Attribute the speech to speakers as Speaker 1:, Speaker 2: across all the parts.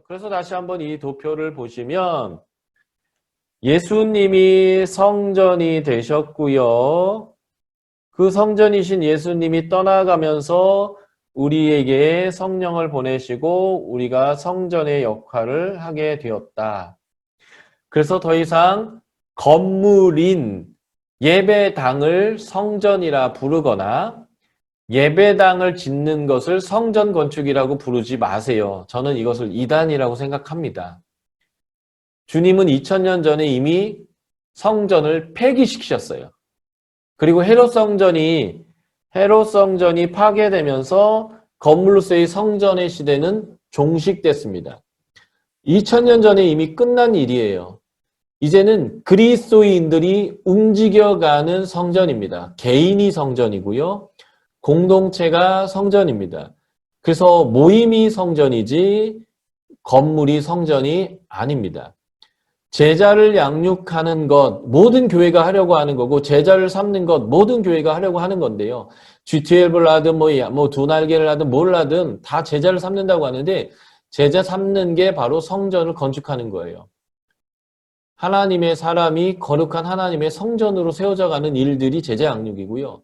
Speaker 1: 그래서 다시 한번 이 도표를 보시면 예수님이 성전이 되셨고요. 그 성전이신 예수님이 떠나가면서 우리에게 성령을 보내시고 우리가 성전의 역할을 하게 되었다. 그래서 더 이상 건물인 예배당을 성전이라 부르거나 예배당을 짓는 것을 성전 건축이라고 부르지 마세요. 저는 이것을 이단이라고 생각합니다. 주님은 2000년 전에 이미 성전을 폐기시키셨어요. 그리고 헤롯 성전이 파괴되면서 건물로서의 성전의 시대는 종식됐습니다. 2000년 전에 이미 끝난 일이에요. 이제는 그리스도인들이 움직여가는 성전입니다. 개인이 성전이고요. 공동체가 성전입니다. 그래서 모임이 성전이지 건물이 성전이 아닙니다. 제자를 양육하는 것, 모든 교회가 하려고 하는 거고, 제자를 삼는 것, 모든 교회가 하려고 하는 건데요. G12를 하든, 두 날개를 하든, 뭘 하든, 다 제자를 삼는다고 하는데, 제자 삼는 게 바로 성전을 건축하는 거예요. 하나님의 사람이 거룩한 하나님의 성전으로 세워져 가는 일들이 제자 양육이고요.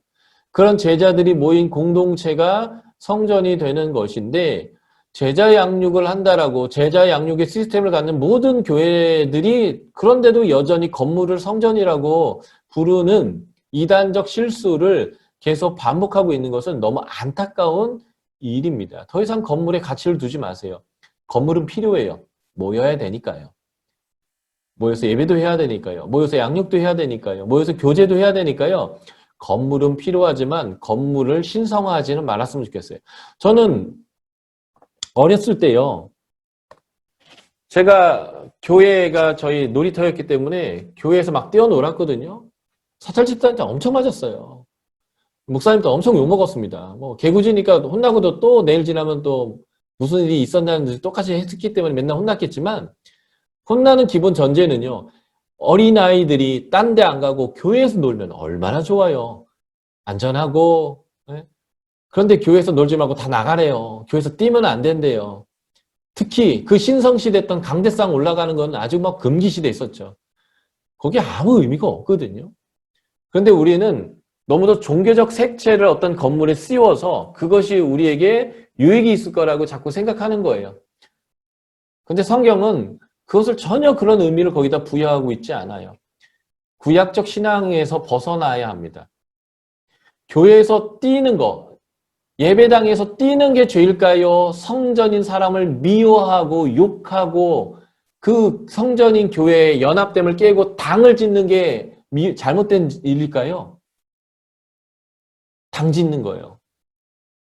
Speaker 1: 그런 제자들이 모인 공동체가 성전이 되는 것인데, 제자 양육을 한다라고 제자 양육의 시스템을 갖는 모든 교회들이 그런데도 여전히 건물을 성전이라고 부르는 이단적 실수를 계속 반복하고 있는 것은 너무 안타까운 일입니다. 더 이상 건물에 가치를 두지 마세요. 건물은 필요해요. 모여야 되니까요. 모여서 예배도 해야 되니까요. 모여서 양육도 해야 되니까요. 모여서 교제도 해야 되니까요. 건물은 필요하지만 건물을 신성화하지는 말았으면 좋겠어요. 저는 어렸을 때요. 제가 교회가 저희 놀이터였기 때문에 교회에서 막 뛰어놀았거든요. 사찰 집사한테 엄청 맞았어요. 목사님도 엄청 욕먹었습니다. 개구지니까 혼나고도 또 내일 지나면 또 무슨 일이 있었나는지 똑같이 했기 때문에 맨날 혼났겠지만 혼나는 기본 전제는요. 어린아이들이 딴 데 안 가고 교회에서 놀면 얼마나 좋아요. 안전하고. 네? 그런데 교회에서 놀지 말고 다 나가래요. 교회에서 뛰면 안 된대요. 특히 그 신성시대였던 강대상 올라가는 건 아주 막 금기시대 있었죠. 거기 아무 의미가 없거든요. 그런데 우리는 너무도 종교적 색채를 어떤 건물에 씌워서 그것이 우리에게 유익이 있을 거라고 자꾸 생각하는 거예요. 근데 성경은 그것을 전혀 그런 의미를 거기다 부여하고 있지 않아요. 구약적 신앙에서 벗어나야 합니다. 교회에서 뛰는 거, 예배당에서 뛰는 게 죄일까요? 성전인 사람을 미워하고 욕하고 그 성전인 교회의 연합됨을 깨고 당을 짓는 게 잘못된 일일까요? 당 짓는 거예요.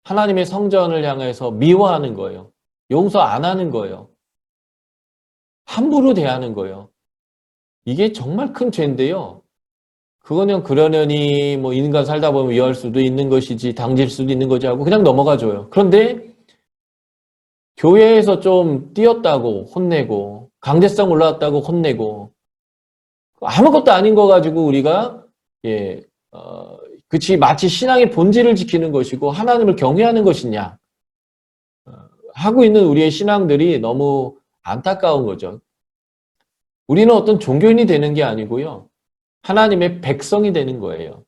Speaker 1: 하나님의 성전을 향해서 미워하는 거예요. 용서 안 하는 거예요. 함부로 대하는 거예요. 이게 정말 큰 죄인데요. 그거는 그러려니 인간 살다 보면 위할 수도 있는 것이지 당질 수도 있는 거지 하고 그냥 넘어가줘요. 그런데 교회에서 좀 뛰었다고 혼내고 강제성 올라왔다고 혼내고 아무것도 아닌 거 가지고 우리가 그치 마치 신앙의 본질을 지키는 것이고 하나님을 경외하는 것이냐 하고 있는 우리의 신앙들이 너무 안타까운 거죠. 우리는 어떤 종교인이 되는 게 아니고요. 하나님의 백성이 되는 거예요.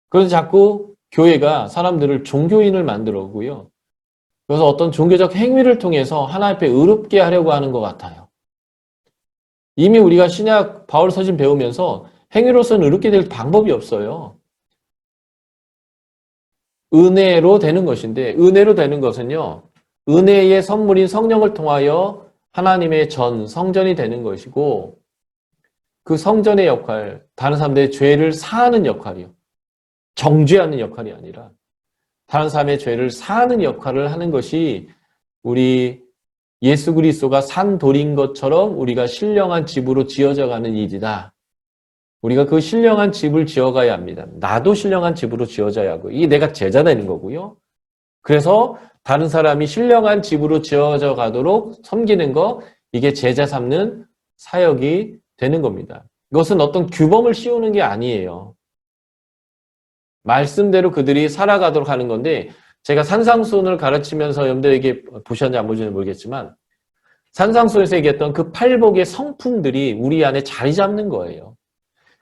Speaker 1: 그래서 자꾸 교회가 사람들을 종교인을 만들어 오고요. 그래서 어떤 종교적 행위를 통해서 하나님 앞에 의롭게 하려고 하는 것 같아요. 이미 우리가 신약 바울 서신 배우면서 행위로서는 의롭게 될 방법이 없어요. 은혜로 되는 것인데 은혜로 되는 것은요. 은혜의 선물인 성령을 통하여 하나님의 성전이 되는 것이고 그 성전의 역할, 다른 사람들의 죄를 사하는 역할이요. 정죄하는 역할이 아니라 다른 사람의 죄를 사하는 역할을 하는 것이 우리 예수 그리스도가 산 돌인 것처럼 우리가 신령한 집으로 지어져 가는 일이다. 우리가 그 신령한 집을 지어가야 합니다. 나도 신령한 집으로 지어져야 하고 이게 내가 제자 되는 거고요. 그래서 다른 사람이 신령한 집으로 지어져 가도록 섬기는 거 이게 제자 삼는 사역이 되는 겁니다. 이것은 어떤 규범을 씌우는 게 아니에요. 말씀대로 그들이 살아가도록 하는 건데 제가 산상수훈을 가르치면서 여러분들에게 보셨는지 안 보셨는지 모르겠지만 산상수에서 얘기했던 그 팔복의 성품들이 우리 안에 자리 잡는 거예요.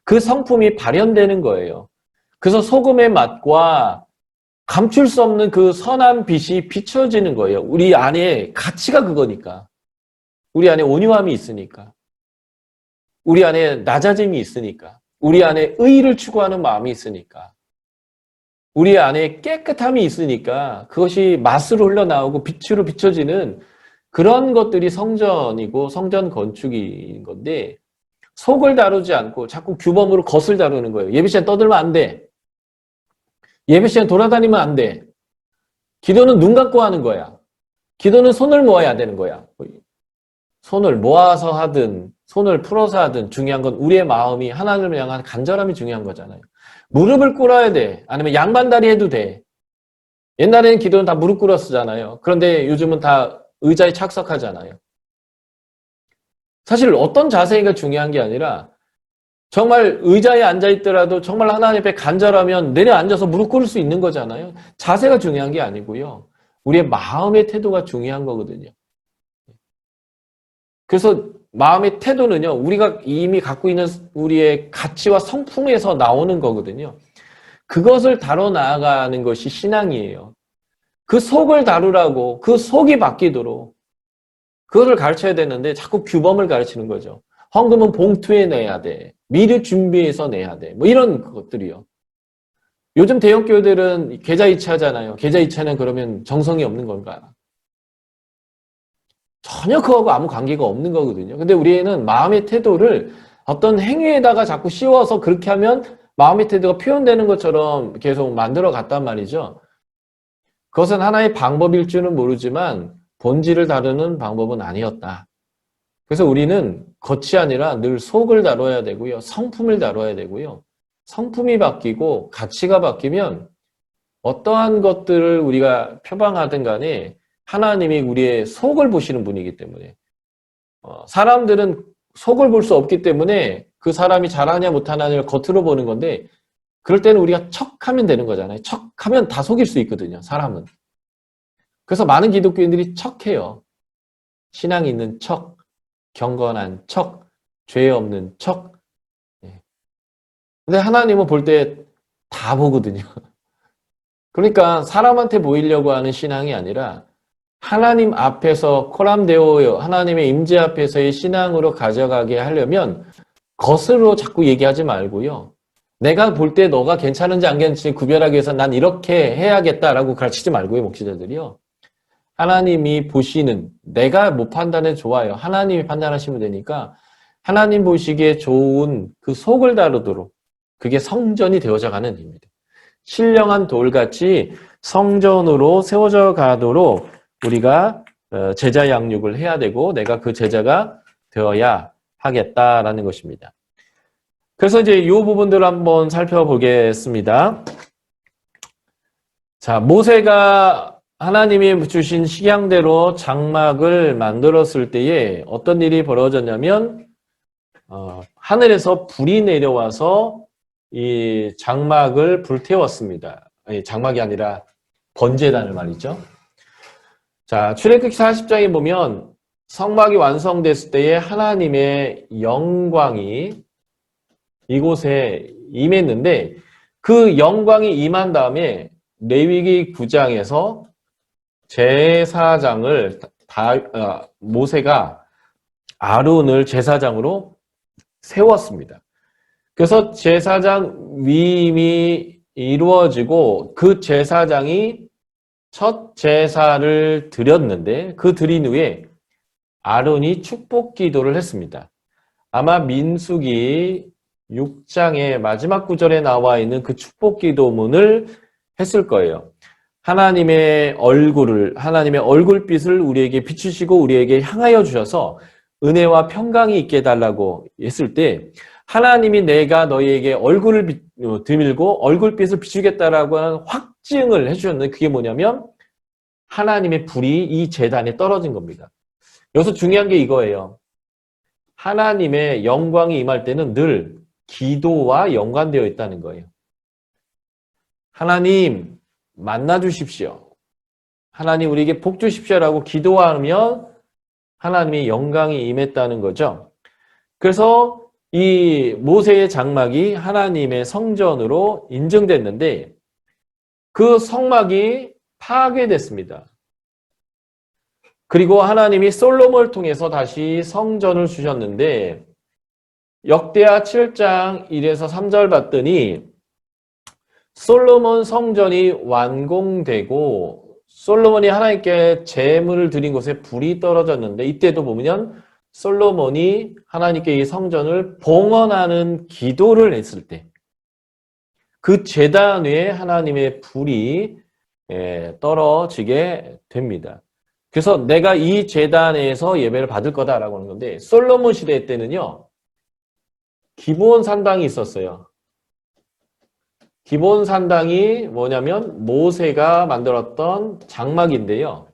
Speaker 1: 그 성품이 발현되는 거예요. 그래서 소금의 맛과 감출 수 없는 그 선한 빛이 비춰지는 거예요. 우리 안에 가치가 그거니까. 우리 안에 온유함이 있으니까. 우리 안에 낮아짐이 있으니까. 우리 안에 의의를 추구하는 마음이 있으니까. 우리 안에 깨끗함이 있으니까 그것이 맛으로 흘러나오고 빛으로 비춰지는 그런 것들이 성전이고 성전 건축인 건데 속을 다루지 않고 자꾸 규범으로 겉을 다루는 거예요. 예배 시간 떠들면 안 돼. 예배 시간 돌아다니면 안 돼. 기도는 눈 감고 하는 거야. 기도는 손을 모아야 되는 거야. 손을 모아서 하든 손을 풀어서 하든 중요한 건 우리의 마음이 하나님을 향한 간절함이 중요한 거잖아요. 무릎을 꿇어야 돼. 아니면 양반다리 해도 돼. 옛날에는 기도는 다 무릎 꿇어 쓰잖아요. 그런데 요즘은 다 의자에 착석하잖아요. 사실 어떤 자세가 중요한 게 아니라 정말 의자에 앉아있더라도 정말 하나님 앞에 간절하면 내려앉아서 무릎 꿇을 수 있는 거잖아요. 자세가 중요한 게 아니고요. 우리의 마음의 태도가 중요한 거거든요. 그래서 마음의 태도는요, 우리가 이미 갖고 있는 우리의 가치와 성품에서 나오는 거거든요. 그것을 다뤄 나아가는 것이 신앙이에요. 그 속을 다루라고, 그 속이 바뀌도록 그것을 가르쳐야 되는데 자꾸 규범을 가르치는 거죠. 헌금은 봉투에 내야 돼. 미리 준비해서 내야 돼. 뭐 이런 것들이요. 요즘 대형교회들은 계좌이체하잖아요. 계좌이체는 그러면 정성이 없는 건가? 전혀 그거하고 아무 관계가 없는 거거든요. 근데 우리는 마음의 태도를 어떤 행위에다가 자꾸 씌워서 그렇게 하면 마음의 태도가 표현되는 것처럼 계속 만들어 갔단 말이죠. 그것은 하나의 방법일 줄은 모르지만 본질을 다루는 방법은 아니었다. 그래서 우리는 겉이 아니라 늘 속을 다뤄야 되고요. 성품을 다뤄야 되고요. 성품이 바뀌고 가치가 바뀌면 어떠한 것들을 우리가 표방하든 간에 하나님이 우리의 속을 보시는 분이기 때문에 사람들은 속을 볼 수 없기 때문에 그 사람이 잘하냐 못하냐를 겉으로 보는 건데 그럴 때는 우리가 척하면 되는 거잖아요. 척하면 다 속일 수 있거든요. 사람은. 그래서 많은 기독교인들이 척해요. 신앙이 있는 척, 경건한 척, 죄 없는 척. 근데 하나님은 볼 때 다 보거든요. 그러니까 사람한테 보이려고 하는 신앙이 아니라 하나님 앞에서 코람데오 하나님의 임재 앞에서의 신앙으로 가져가게 하려면 겉으로 자꾸 얘기하지 말고요. 내가 볼 때 너가 괜찮은지 안 괜찮은지 구별하기 위해서 난 이렇게 해야겠다라고 가르치지 말고요. 목회자들이요. 하나님이 보시는 내가 못 판단해 좋아요. 하나님이 판단하시면 되니까 하나님 보시기에 좋은 그 속을 다루도록 그게 성전이 되어져 가는 일입니다. 신령한 돌같이 성전으로 세워져 가도록 우리가 제자 양육을 해야 되고 내가 그 제자가 되어야 하겠다라는 것입니다. 그래서 이제 이 부분들을 한번 살펴보겠습니다. 자, 모세가 하나님이 주신 식양대로 장막을 만들었을 때에 어떤 일이 벌어졌냐면 하늘에서 불이 내려와서 이 장막을 불태웠습니다. 아니, 장막이 아니라 번제단을 말이죠. 자, 출애굽기 40장에 보면 성막이 완성됐을 때에 하나님의 영광이 이곳에 임했는데 그 영광이 임한 다음에 레위기 9장에서 제사장을 모세가 아론을 제사장으로 세웠습니다. 그래서 제사장 위임이 이루어지고 그 제사장이 첫 제사를 드렸는데 그 드린 후에 아론이 축복 기도를 했습니다. 아마 민수기 6장의 마지막 구절에 나와 있는 그 축복 기도문을 했을 거예요. 하나님의 얼굴빛을 우리에게 비추시고 우리에게 향하여 주셔서 은혜와 평강이 있게 해달라고 했을 때 하나님이 내가 너희에게 얼굴을 드밀고 얼굴빛을 비추겠다라고 하는 확증을 해주셨는데 그게 뭐냐면 하나님의 불이 이 제단에 떨어진 겁니다. 여기서 중요한 게 이거예요. 하나님의 영광이 임할 때는 늘 기도와 연관되어 있다는 거예요. 하나님 만나 주십시오. 하나님 우리에게 복 주십시오라고 기도하면 하나님의 영광이 임했다는 거죠. 그래서 이 모세의 장막이 하나님의 성전으로 인정됐는데 그 성막이 파괴됐습니다. 그리고 하나님이 솔로몬을 통해서 다시 성전을 주셨는데 역대하 7장 1에서 3절 봤더니 솔로몬 성전이 완공되고 솔로몬이 하나님께 제물을 드린 곳에 불이 떨어졌는데 이때도 보면 솔로몬이 하나님께 이 성전을 봉헌하는 기도를 했을 때 그 제단 위에 하나님의 불이 떨어지게 됩니다. 그래서 내가 이 제단에서 예배를 받을 거다라고 하는 건데 솔로몬 시대 때는요. 기브온 산당이 있었어요. 기브온 산당이 뭐냐면 모세가 만들었던 장막인데요.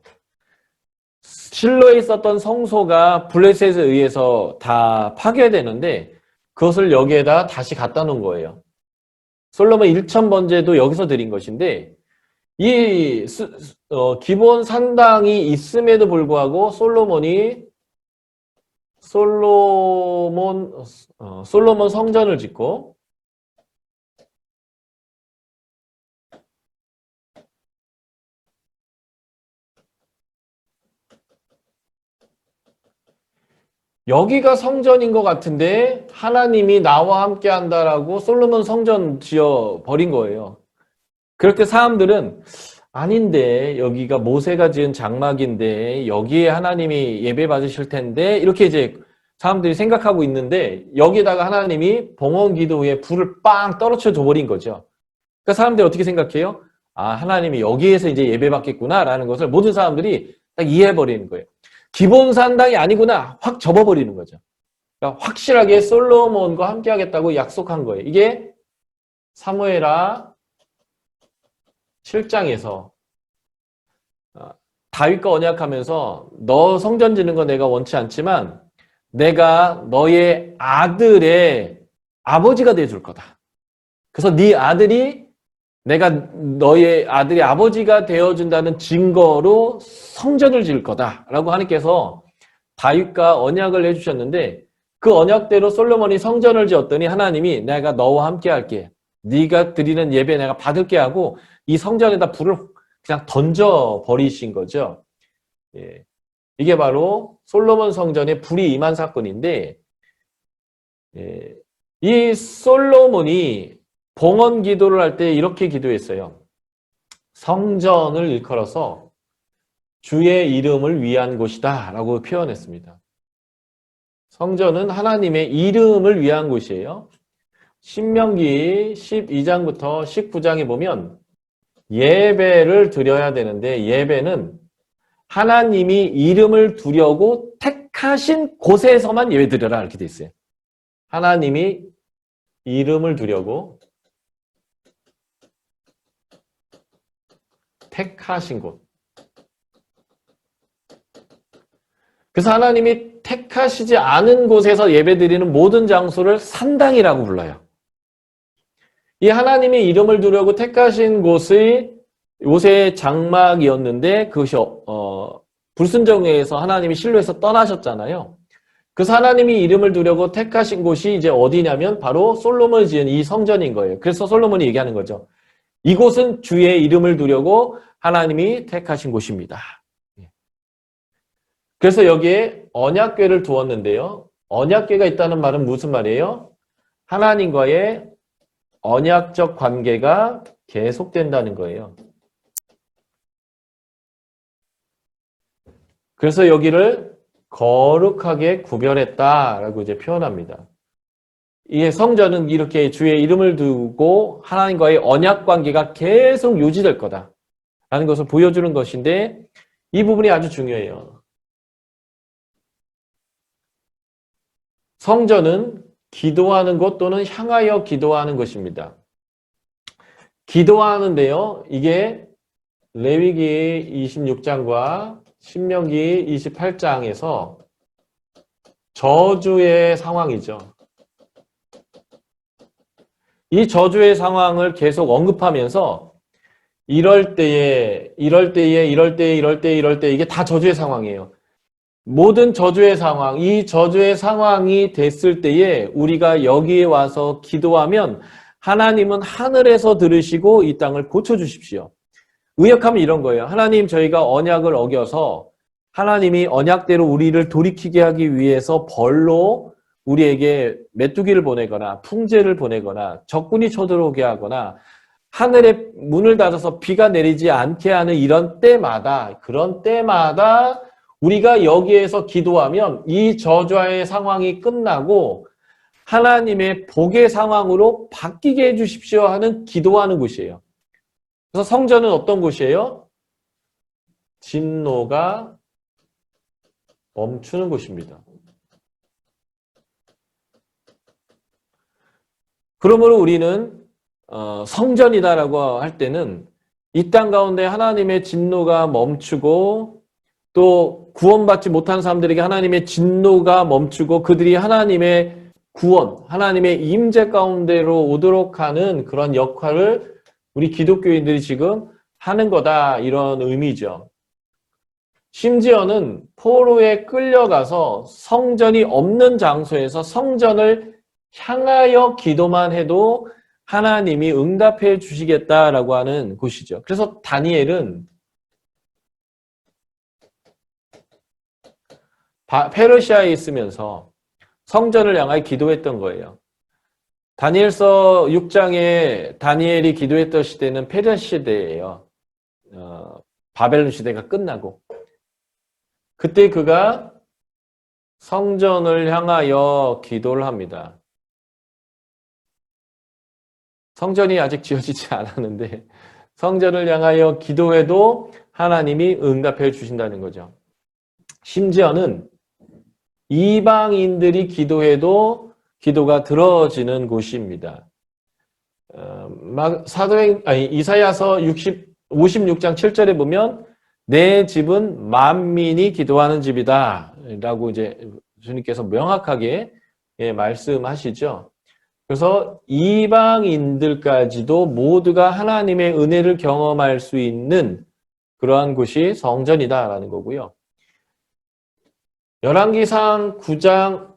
Speaker 1: 실로에 있었던 성소가 블레셋에 의해서 다 파괴되는데 그것을 여기에다 다시 갖다 놓은 거예요. 솔로몬 1,000번제도 여기서 드린 것인데 이 기브온 산당이 있음에도 불구하고 솔로몬 성전을 짓고 여기가 성전인 것 같은데 하나님이 나와 함께 한다라고 솔로몬 성전 지어 버린 거예요. 그렇게 사람들은 아닌데 여기가 모세가 지은 장막인데 여기에 하나님이 예배 받으실 텐데 이렇게 이제 사람들이 생각하고 있는데 여기다가 하나님이 봉헌 기도 후에 불을 빵 떨어져 줘 버린 거죠. 그러니까 사람들이 어떻게 생각해요? 아, 하나님이 여기에서 이제 예배 받겠구나라는 것을 모든 사람들이 딱 이해해 버리는 거예요. 기본 산당이 아니구나 확 접어버리는 거죠. 그러니까 확실하게 솔로몬과 함께 하겠다고 약속한 거예요. 이게 사무엘하 7장에서 다윗과 언약하면서 너 성전 짓는 거 내가 원치 않지만 내가 너의 아들의 아버지가 돼줄 거다. 그래서 네 아들이 내가 너의 아들의 아버지가 되어준다는 증거로 성전을 지을 거다라고 하나님께서 다윗과 언약을 해주셨는데 그 언약대로 솔로몬이 성전을 지었더니 하나님이 내가 너와 함께 할게. 네가 드리는 예배 내가 받을게 하고 이 성전에다 불을 그냥 던져버리신 거죠. 예. 이게 바로 솔로몬 성전에 불이 임한 사건인데 이 솔로몬이 봉헌 기도를 할 때 이렇게 기도했어요. 성전을 일컬어서 주의 이름을 위한 곳이다 라고 표현했습니다. 성전은 하나님의 이름을 위한 곳이에요. 신명기 12장부터 19장에 보면 예배를 드려야 되는데 예배는 하나님이 이름을 두려고 택하신 곳에서만 예배 드려라 이렇게 돼 있어요. 하나님이 이름을 두려고 택하신 곳. 그래서 하나님이 택하시지 않은 곳에서 예배드리는 모든 장소를 산당이라고 불러요. 이 하나님이 이름을 두려고 택하신 곳의 요새 장막이었는데 그것이 불순종에 의해서 하나님이 실로에서 떠나셨잖아요. 그래서 하나님이 이름을 두려고 택하신 곳이 이제 어디냐면 바로 솔로몬이 지은 이 성전인 거예요. 그래서 솔로몬이 얘기하는 거죠. 이곳은 주의 이름을 두려고 하나님이 택하신 곳입니다. 그래서 여기에 언약궤를 두었는데요. 언약궤가 있다는 말은 무슨 말이에요? 하나님과의 언약적 관계가 계속된다는 거예요. 그래서 여기를 거룩하게 구별했다라고 이제 표현합니다. 이 성전은 이렇게 주의 이름을 두고 하나님과의 언약 관계가 계속 유지될 거다라는 것을 보여주는 것인데 이 부분이 아주 중요해요. 성전은 기도하는 것 또는 향하여 기도하는 것입니다. 기도하는데요. 이게 레위기 26장과 신명기 28장에서 저주의 상황이죠. 이 저주의 상황을 계속 언급하면서 이럴 때에 이게 다 저주의 상황이에요. 모든 저주의 상황, 이 저주의 상황이 됐을 때에 우리가 여기에 와서 기도하면 하나님은 하늘에서 들으시고 이 땅을 고쳐주십시오. 의역하면 이런 거예요. 하나님, 저희가 언약을 어겨서 하나님이 언약대로 우리를 돌이키게 하기 위해서 벌로 우리에게 메뚜기를 보내거나 풍재를 보내거나 적군이 쳐들어오게 하거나 하늘의 문을 닫아서 비가 내리지 않게 하는 이런 때마다, 그런 때마다 우리가 여기에서 기도하면 이 저주의 상황이 끝나고 하나님의 복의 상황으로 바뀌게 해주십시오 하는 기도하는 곳이에요. 그래서 성전은 어떤 곳이에요? 진노가 멈추는 곳입니다. 그러므로 우리는 성전이다라고 할 때는 이 땅 가운데 하나님의 진노가 멈추고 또 구원받지 못한 사람들에게 하나님의 진노가 멈추고 그들이 하나님의 구원, 하나님의 임재 가운데로 오도록 하는 그런 역할을 우리 기독교인들이 지금 하는 거다, 이런 의미죠. 심지어는 포로에 끌려가서 성전이 없는 장소에서 성전을 향하여 기도만 해도 하나님이 응답해 주시겠다라고 하는 곳이죠. 그래서 다니엘은 페르시아에 있으면서 성전을 향하여 기도했던 거예요. 다니엘서 6장에 다니엘이 기도했던 시대는 페르시아 시대예요. 바벨론 시대가 끝나고. 그때 그가 성전을 향하여 기도를 합니다. 성전이 아직 지어지지 않았는데 성전을 향하여 기도해도 하나님이 응답해 주신다는 거죠. 심지어는 이방인들이 기도해도 기도가 들어지는 곳입니다. 이사야서 56장 7절에 보면 내 집은 만민이 기도하는 집이다 라고 이제 주님께서 명확하게 말씀하시죠. 그래서 이방인들까지도 모두가 하나님의 은혜를 경험할 수 있는 그러한 곳이 성전이다라는 거고요. 열왕기상 9장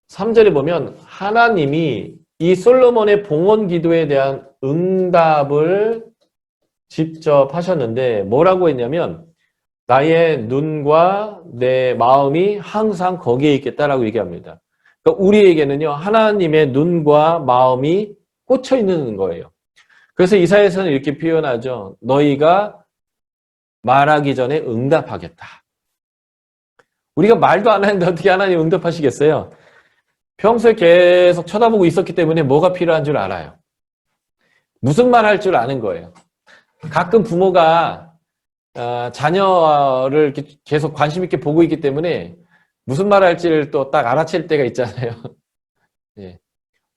Speaker 1: 3절에 보면 하나님이 이 솔로몬의 봉헌 기도에 대한 응답을 직접 하셨는데 뭐라고 했냐면 나의 눈과 내 마음이 항상 거기에 있겠다라고 얘기합니다. 그러니까 우리에게는요, 하나님의 눈과 마음이 꽂혀 있는 거예요. 그래서 이사야서는 이렇게 표현하죠. 너희가 말하기 전에 응답하겠다. 우리가 말도 안 하는데 어떻게 하나님 응답하시겠어요? 평소에 계속 쳐다보고 있었기 때문에 뭐가 필요한 줄 알아요. 무슨 말 할 줄 아는 거예요. 가끔 부모가 자녀를 이렇게 계속 관심 있게 보고 있기 때문에 무슨 말 할지를 또 딱 알아챌 때가 있잖아요. 예.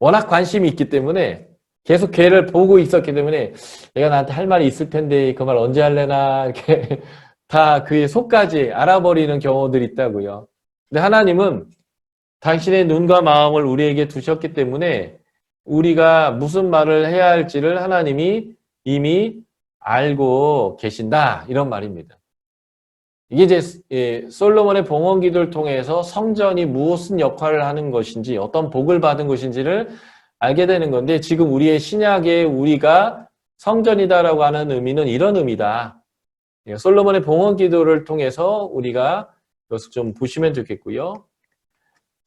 Speaker 1: 워낙 관심이 있기 때문에 계속 걔를 보고 있었기 때문에 얘가 나한테 할 말이 있을 텐데 그 말 언제 할래나 이렇게 다 그의 속까지 알아버리는 경우들이 있다고요. 근데 하나님은 당신의 눈과 마음을 우리에게 두셨기 때문에 우리가 무슨 말을 해야 할지를 하나님이 이미 알고 계신다, 이런 말입니다. 이게 이제 솔로몬의 봉헌 기도를 통해서 성전이 무슨 역할을 하는 것인지, 어떤 복을 받은 것인지를 알게 되는 건데, 지금 우리의 신약에 우리가 성전이다라고 하는 의미는 이런 의미다. 솔로몬의 봉헌 기도를 통해서 우리가 이것을 좀 보시면 좋겠고요.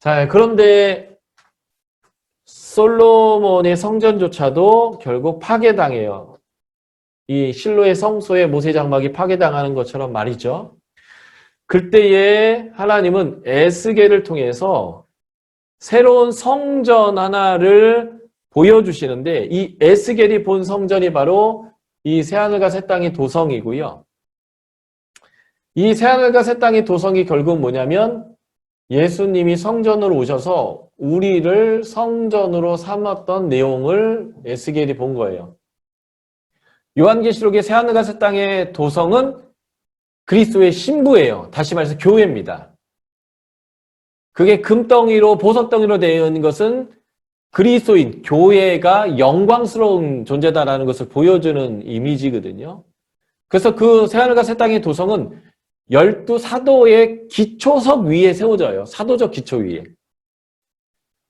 Speaker 1: 자, 그런데 솔로몬의 성전조차도 결국 파괴당해요. 이 실로의 성소의 모세 장막이 파괴당하는 것처럼 말이죠. 그때에 하나님은 에스겔을 통해서 새로운 성전 하나를 보여주시는데, 이 에스겔이 본 성전이 바로 이 새하늘과 새 땅의 도성이고요. 이 새하늘과 새 땅의 도성이 결국 뭐냐면 예수님이 성전으로 오셔서 우리를 성전으로 삼았던 내용을 에스겔이 본 거예요. 요한계시록의 새하늘과 새 땅의 도성은 그리스도의 신부예요. 다시 말해서 교회입니다. 그게 금덩이로 보석덩이로 되어 있는 것은 그리스도인, 교회가 영광스러운 존재다라는 것을 보여주는 이미지거든요. 그래서 그 새하늘과 새 땅의 도성은 12 사도의 기초석 위에 세워져요. 사도적 기초 위에.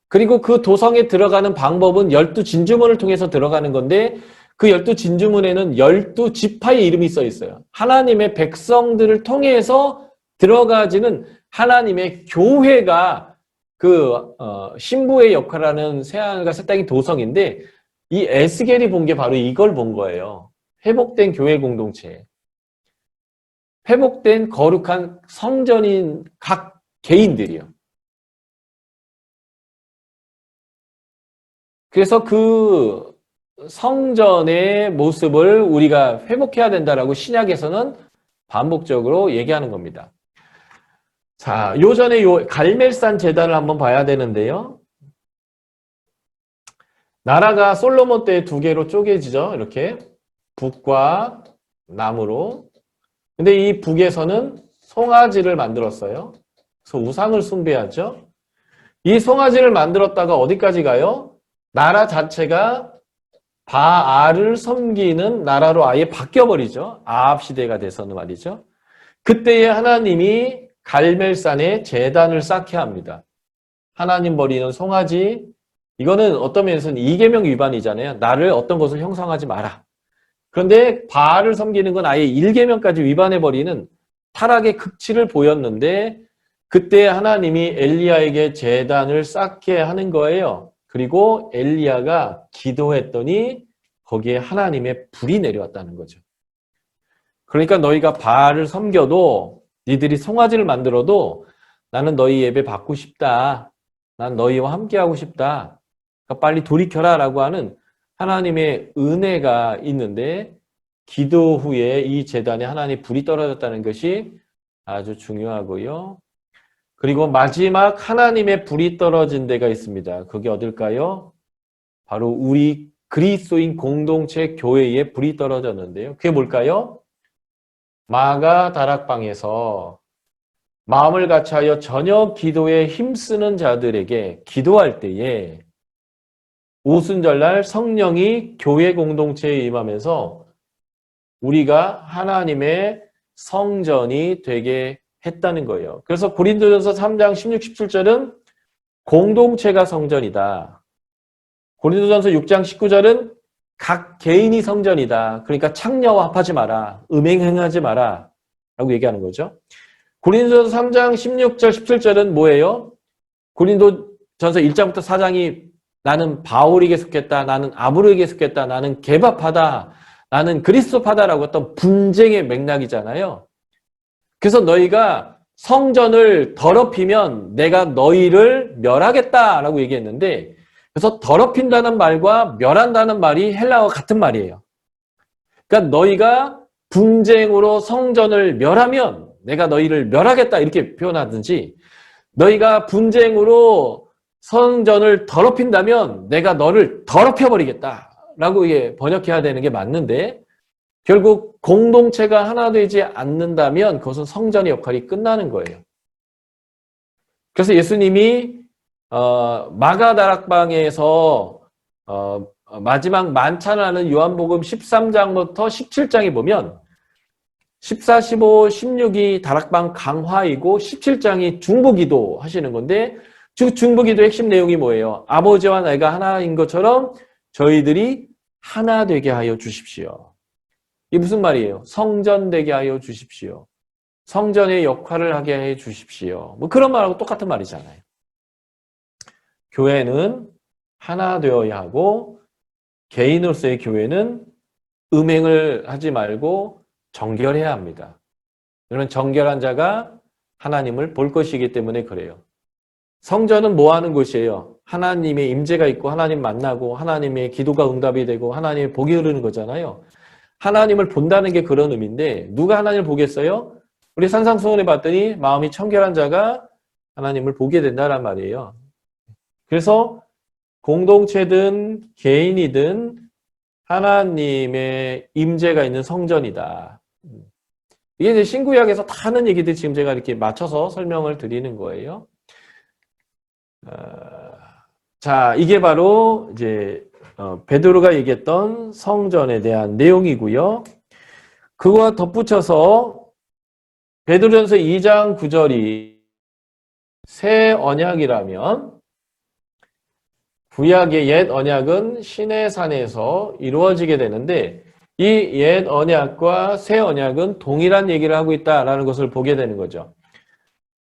Speaker 1: 그리고 그 도성에 들어가는 방법은 12 진주문을 통해서 들어가는 건데 그 12 진주문에는 12 지파의 이름이 써 있어요. 하나님의 백성들을 통해서 들어가지는 하나님의 교회가 그 신부의 역할을 하는 새하늘과 새 땅의 도성인데 이 에스겔이 본 게 바로 이걸 본 거예요. 회복된 교회 공동체. 회복된 거룩한 성전인 각 개인들이요. 그래서 그 성전의 모습을 우리가 회복해야 된다라고 신약에서는 반복적으로 얘기하는 겁니다. 자, 요전에 요 갈멜산 제단을 한번 봐야 되는데요. 나라가 솔로몬 때 두 개로 쪼개지죠. 이렇게 북과 남으로. 근데 이 북에서는 송아지를 만들었어요. 그래서 우상을 숭배하죠. 이 송아지를 만들었다가 어디까지 가요? 나라 자체가 바알을 섬기는 나라로 아예 바뀌어버리죠. 아합 시대가 돼서는 말이죠. 그때에 하나님이 갈멜산에 제단을 쌓게 합니다. 하나님 버리는 송아지, 이거는 어떤 면에서는 이계명 위반이잖아요. 나를 어떤 것을 형상하지 마라. 그런데 바알을 섬기는 건 아예 1계명까지 위반해버리는 타락의 극치를 보였는데 그때 하나님이 엘리야에게 제단을 쌓게 하는 거예요. 그리고 엘리야가 기도했더니 거기에 하나님의 불이 내려왔다는 거죠. 그러니까 너희가 바알을 섬겨도 니들이 송아지를 만들어도 나는 너희 예배 받고 싶다. 난 너희와 함께하고 싶다. 그러니까 빨리 돌이켜라 라고 하는 하나님의 은혜가 있는데 기도 후에 이 제단에 하나님의 불이 떨어졌다는 것이 아주 중요하고요. 그리고 마지막 하나님의 불이 떨어진 데가 있습니다. 그게 어딜까요? 바로 우리 그리스도인 공동체 교회에 불이 떨어졌는데요. 그게 뭘까요? 마가 다락방에서 마음을 같이하여 전혀 기도에 힘쓰는 자들에게 기도할 때에 오순절날 성령이 교회 공동체에 임하면서 우리가 하나님의 성전이 되게 했다는 거예요. 그래서 고린도전서 3장 16, 17절은 공동체가 성전이다. 고린도전서 6장 19절은 각 개인이 성전이다. 그러니까 창녀와 합하지 마라. 음행행하지 마라. 라고 얘기하는 거죠. 고린도전서 3장 16절, 17절은 뭐예요? 고린도전서 1장부터 4장이 나는 바울에게 속했다. 나는 아브로에게 속했다. 나는 개바파다. 나는 그리스도파다라고 했던 분쟁의 맥락이잖아요. 그래서 너희가 성전을 더럽히면 내가 너희를 멸하겠다라고 얘기했는데 그래서 더럽힌다는 말과 멸한다는 말이 헬라어와 같은 말이에요. 그러니까 너희가 분쟁으로 성전을 멸하면 내가 너희를 멸하겠다 이렇게 표현하든지 너희가 분쟁으로 성전을 더럽힌다면 내가 너를 더럽혀버리겠다라고 이게 번역해야 되는 게 맞는데 결국 공동체가 하나 되지 않는다면 그것은 성전의 역할이 끝나는 거예요. 그래서 예수님이 마가다락방에서 마지막 만찬을 하는 요한복음 13장부터 17장에 보면 14, 15, 16이 다락방 강화이고 17장이 중보기도 하시는 건데 중보기도의 핵심 내용이 뭐예요? 아버지와 내가 하나인 것처럼 저희들이 하나 되게 하여 주십시오. 이게 무슨 말이에요? 성전 되게 하여 주십시오. 성전의 역할을 하게 해 주십시오. 뭐 그런 말하고 똑같은 말이잖아요. 교회는 하나 되어야 하고 개인으로서의 교회는 음행을 하지 말고 정결해야 합니다. 그러면 정결한 자가 하나님을 볼 것이기 때문에 그래요. 성전은 뭐 하는 곳이에요? 하나님의 임재가 있고 하나님 만나고 하나님의 기도가 응답이 되고 하나님의 복이 흐르는 거잖아요. 하나님을 본다는 게 그런 의미인데 누가 하나님을 보겠어요? 우리 산상수훈에 봤더니 마음이 청결한 자가 하나님을 보게 된다란 말이에요. 그래서 공동체든 개인이든 하나님의 임재가 있는 성전이다. 이게 이제 신구약에서 다 하는 얘기들 지금 제가 이렇게 맞춰서 설명을 드리는 거예요. 자, 이게 바로 이제 베드로가 얘기했던 성전에 대한 내용이고요. 그거와 덧붙여서 베드로전서 2장 9절이 새 언약이라면 구약의 옛 언약은 시내 산에서 이루어지게 되는데 이 옛 언약과 새 언약은 동일한 얘기를 하고 있다라는 것을 보게 되는 거죠.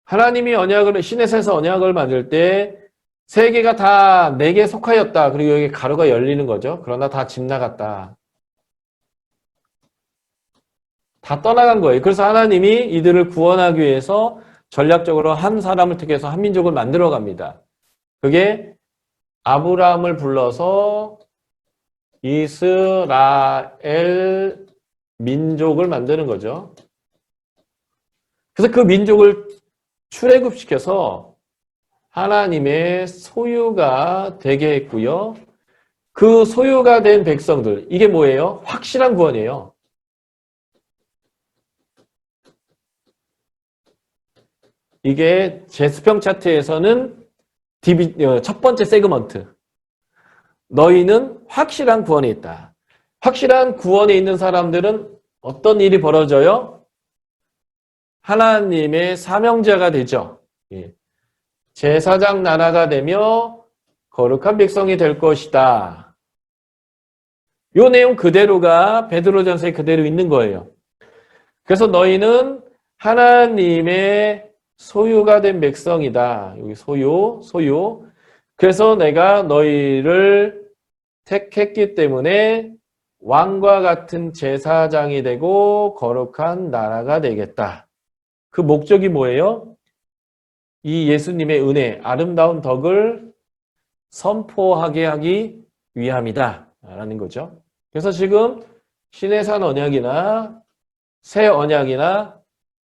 Speaker 1: 하나님이 언약을 시내 산에서 언약을 만들 때 세 개가 다 내게 속하였다. 그리고 여기 가로가 열리는 거죠. 그러나 다 집 나갔다. 다 떠나간 거예요. 그래서 하나님이 이들을 구원하기 위해서 전략적으로 한 사람을 택해서 한 민족을 만들어 갑니다. 그게 아브라함을 불러서 이스라엘 민족을 만드는 거죠. 그래서 그 민족을 출애굽시켜서 하나님의 소유가 되게 했고요. 그 소유가 된 백성들, 이게 뭐예요? 확실한 구원이에요. 이게 제수평 차트에서는 첫 번째 세그먼트. 너희는 확실한 구원에 있다. 확실한 구원에 있는 사람들은 어떤 일이 벌어져요? 하나님의 사명자가 되죠. 제사장 나라가 되며 거룩한 백성이 될 것이다. 이 내용 그대로가 베드로전서에 그대로 있는 거예요. 그래서 너희는 하나님의 소유가 된 백성이다. 여기 소유. 그래서 내가 너희를 택했기 때문에 왕과 같은 제사장이 되고 거룩한 나라가 되겠다. 그 목적이 뭐예요? 이 예수님의 은혜, 아름다운 덕을 선포하게 하기 위함이다. 라는 거죠. 그래서 지금 시내산 언약이나 새 언약이나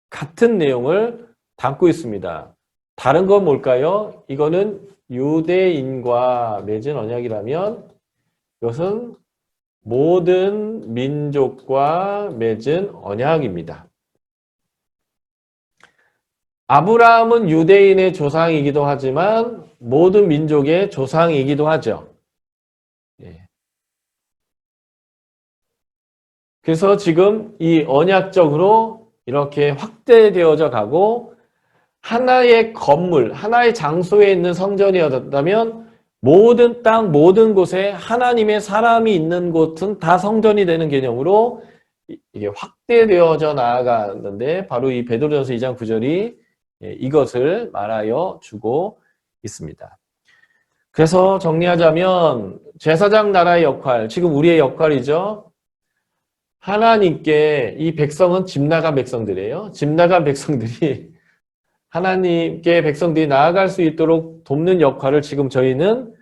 Speaker 1: 같은 내용을 담고 있습니다. 다른 건 뭘까요? 이거는 유대인과 맺은 언약이라면 이것은 모든 민족과 맺은 언약입니다. 아브라함은 유대인의 조상이기도 하지만 모든 민족의 조상이기도 하죠. 그래서 지금 이 언약적으로 이렇게 확대되어져 가고 하나의 건물, 하나의 장소에 있는 성전이었다면 모든 땅, 모든 곳에 하나님의 사람이 있는 곳은 다 성전이 되는 개념으로 이게 확대되어져 나아가는데 바로 이 베드로전서 2장 9절이 이것을 말하여 주고 있습니다. 그래서 정리하자면 제사장 나라의 역할, 지금 우리의 역할이죠. 하나님께 이 백성은 집 나간 백성들이에요. 집 나간 백성들이 하나님께 백성들이 나아갈 수 있도록 돕는 역할을 지금 저희는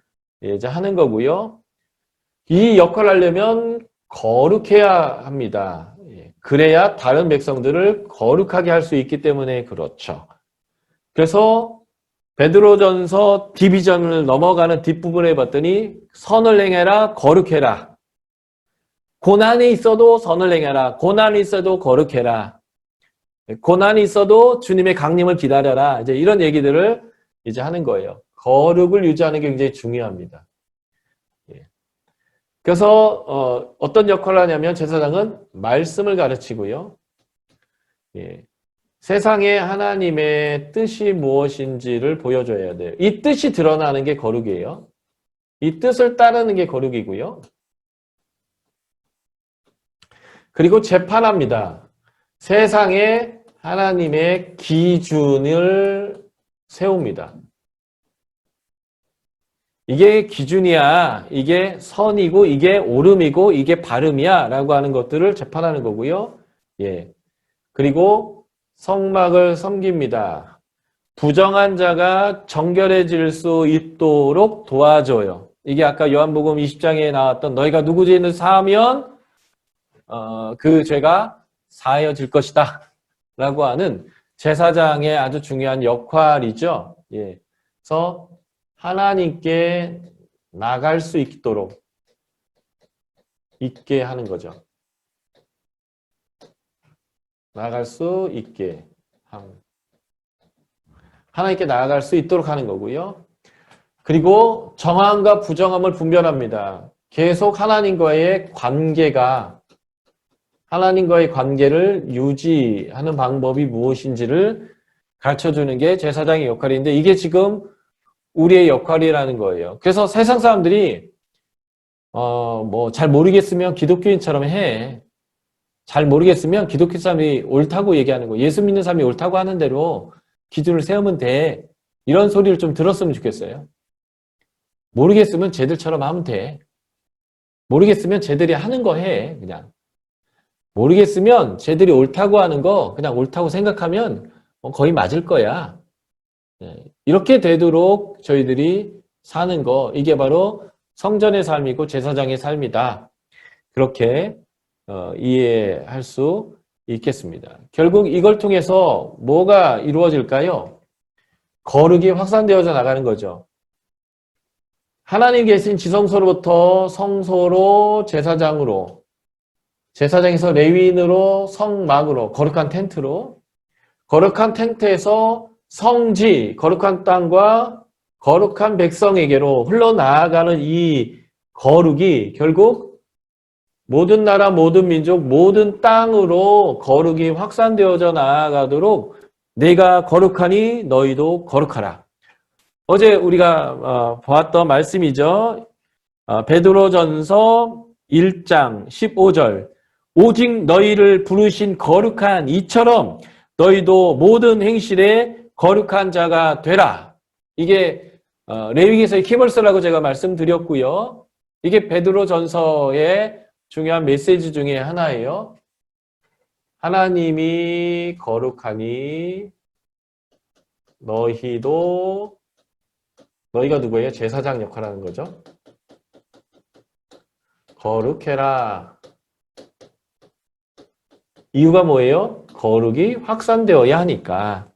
Speaker 1: 이제 하는 거고요. 이 역할을 하려면 거룩해야 합니다. 그래야 다른 백성들을 거룩하게 할 수 있기 때문에 그렇죠. 그래서 베드로전서 디비전을 넘어가는 뒷부분에 봤더니 선을 행해라, 거룩해라. 고난이 있어도 선을 행해라. 고난이 있어도 거룩해라. 고난이 있어도 주님의 강림을 기다려라. 이제 이런 얘기들을 이제 하는 거예요. 거룩을 유지하는 게 굉장히 중요합니다. 그래서 어떤 역할을 하냐면 제사장은 말씀을 가르치고요. 세상에 하나님의 뜻이 무엇인지를 보여줘야 돼요. 이 뜻이 드러나는 게 거룩이에요. 이 뜻을 따르는 게 거룩이고요. 그리고 재판합니다. 세상에 하나님의 기준을 세웁니다. 이게 기준이야, 이게 선이고, 이게 옳음이고, 이게 바름이야 라고 하는 것들을 재판하는 거고요. 그리고 성막을 섬깁니다. 부정한 자가 정결해질 수 있도록 도와줘요. 이게 아까 요한복음 20장에 나왔던 너희가 누구 죄를 사하면 그 죄가 사하여질 것이다 라고 하는 제사장의 아주 중요한 역할이죠. 그래서 하나님께 나갈 수 있도록 있게 하는 거죠. 나갈 수 있게 하나님께 나아갈 수 있도록 하는 거고요. 그리고 정함과 부정함을 분별합니다. 계속 하나님과의 관계가 하나님과의 관계를 유지하는 방법이 무엇인지를 가르쳐주는 게 제사장의 역할인데 이게 지금 우리의 역할이라는 거예요. 그래서 세상 사람들이 뭐 잘 모르겠으면 기독교인처럼 해. 잘 모르겠으면 기독교 사람이 옳다고 얘기하는 거. 예수 믿는 사람이 옳다고 하는 대로 기준을 세우면 돼. 이런 소리를 좀 들었으면 좋겠어요. 모르겠으면 쟤들처럼 하면 돼. 모르겠으면 쟤들이 하는 거 해. 그냥. 모르겠으면 쟤들이 옳다고 하는 거 그냥 옳다고 생각하면 거의 맞을 거야. 이렇게 되도록 저희들이 사는 거, 이게 바로 성전의 삶이고 제사장의 삶이다. 그렇게 이해할 수 있겠습니다. 결국 이걸 통해서 뭐가 이루어질까요? 거룩이 확산되어져 나가는 거죠. 하나님 계신 지성소로부터 성소로 제사장으로, 제사장에서 레위인으로 성막으로, 거룩한 텐트로, 거룩한 텐트에서 성지, 거룩한 땅과 거룩한 백성에게로 흘러나아가는 이 거룩이 결국 모든 나라, 모든 민족, 모든 땅으로 거룩이 확산되어져 나아가도록 내가 거룩하니 너희도 거룩하라. 어제 우리가 보았던 말씀이죠. 베드로전서 1장 15절 오직 너희를 부르신 거룩한 이처럼 너희도 모든 행실에 거룩한 자가 되라. 이게 레위기서의 키멀스라고 제가 말씀드렸고요. 이게 베드로전서의 중요한 메시지 중에 하나예요. 하나님이 거룩하니 너희도, 너희가 누구예요? 제사장 역할을 하는 거죠. 거룩해라. 이유가 뭐예요? 거룩이 확산되어야 하니까.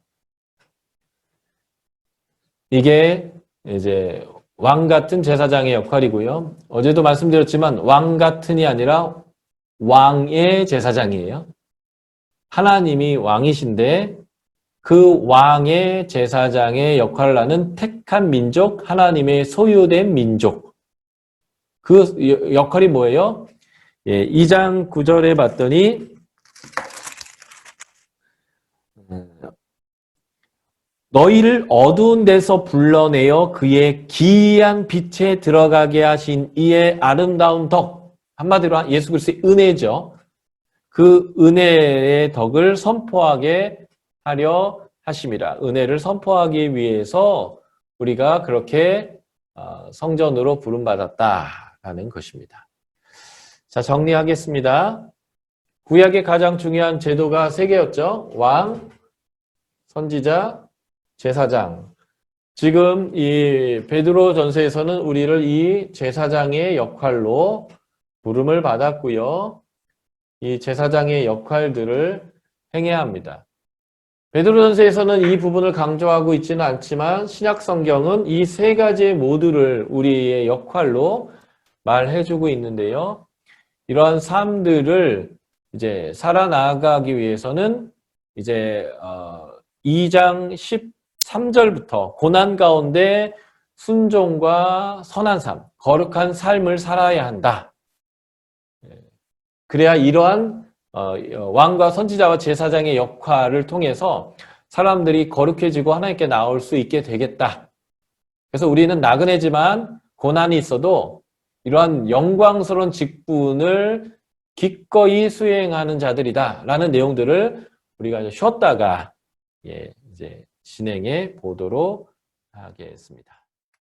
Speaker 1: 이게 이제 왕 같은 제사장의 역할이고요. 어제도 말씀드렸지만 왕 같은이 아니라 왕의 제사장이에요. 하나님이 왕이신데 그 왕의 제사장의 역할을 하는 택한 민족, 하나님의 소유된 민족. 그 역할이 뭐예요? 2장 9절에 봤더니 너희를 어두운 데서 불러내어 그의 기이한 빛에 들어가게 하신 이의 아름다운 덕. 한마디로 예수 그리스도의 은혜죠. 그 은혜의 덕을 선포하게 하려 하심이라. 은혜를 선포하기 위해서 우리가 그렇게 성전으로 부름받았다라는 것입니다. 자, 정리하겠습니다. 구약의 가장 중요한 제도가 3개였죠. 왕, 선지자, 제사장. 지금 이 베드로전서에서는 우리를 이 제사장의 역할로 부름을 받았고요. 이 제사장의 역할들을 행해야 합니다. 베드로전서에서는 이 부분을 강조하고 있지는 않지만 신약 성경은 이 3가지 모두를 우리의 역할로 말해주고 있는데요. 이러한 삶들을 이제 살아나가기 위해서는 이제 2장 13절부터 고난 가운데 순종과 선한 삶, 거룩한 삶을 살아야 한다. 그래야 이러한 왕과 선지자와 제사장의 역할을 통해서 사람들이 거룩해지고 하나님께 나올 수 있게 되겠다. 그래서 우리는 나그네지만 고난이 있어도 이러한 영광스러운 직분을 기꺼이 수행하는 자들이다 라는 내용들을 우리가 이제 쉬었다가 이제 진행해 보도록 하겠습니다.